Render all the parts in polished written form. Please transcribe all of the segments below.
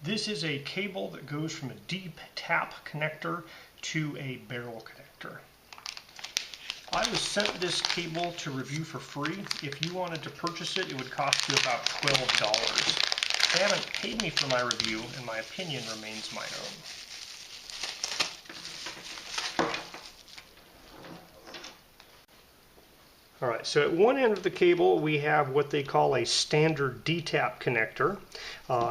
This is a cable that goes from a D-Tap connector to a barrel connector. I was sent this cable to review for free. If you wanted to purchase it, it would cost you about $12. They haven't paid me for my review, and my opinion remains my own. Alright, so at one end of the cable we have what they call a standard D-Tap connector.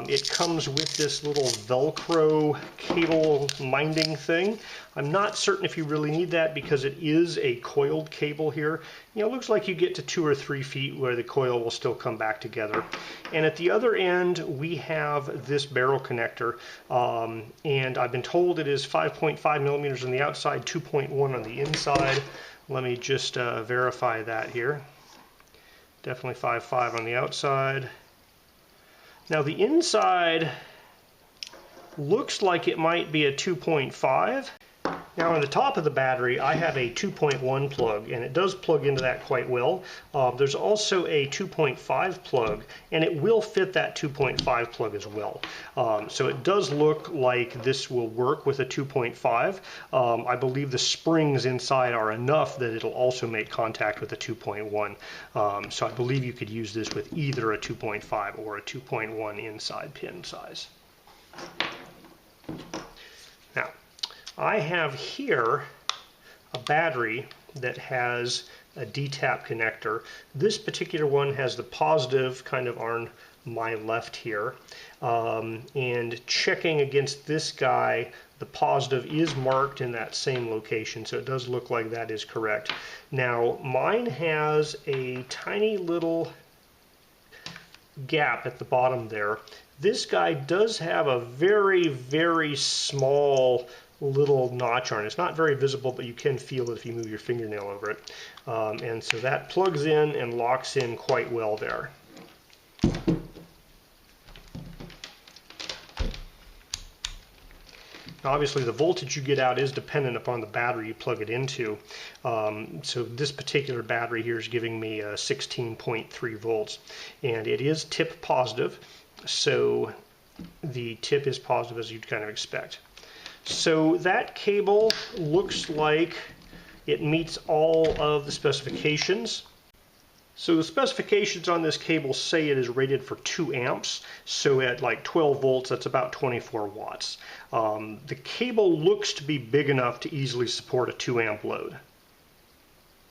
It comes with this little Velcro cable minding thing. I'm not certain if you really need that because it is a coiled cable here. You know, it looks like you get to 2 or 3 feet where the coil will still come back together. And at the other end we have this barrel connector, and I've been told it is 5.5 millimeters on the outside, 2.1 on the inside. Let me just verify that here. Definitely 5.5 on the outside. Now the inside looks like it might be a 2.5. Now on the top of the battery I have a 2.1 plug, and it does plug into that quite well. There's also a 2.5 plug, and it will fit that 2.5 plug as well. So it does look like this will work with a 2.5. I believe the springs inside are enough that it'll also make contact with a 2.1. So I believe you could use this with either a 2.5 or a 2.1 inside pin size. Now, I have here a battery that has a D-Tap connector. This particular one has the positive kind of on my left here, and checking against this guy, the positive is marked in that same location, so it does look like that is correct. Now mine has a tiny little gap at the bottom there. This guy does have a very, very small little notch on it. It's not very visible, but you can feel it if you move your fingernail over it. And so that plugs in and locks in quite well there. Now, obviously the voltage you get out is dependent upon the battery you plug it into. So this particular battery here is giving me 16.3 volts, and it is tip positive, so the tip is positive as you'd kind of expect. So that cable looks like it meets all of the specifications. So the specifications on this cable say it is rated for 2 amps, so at like 12 volts that's about 24 watts. The cable looks to be big enough to easily support a 2 amp load.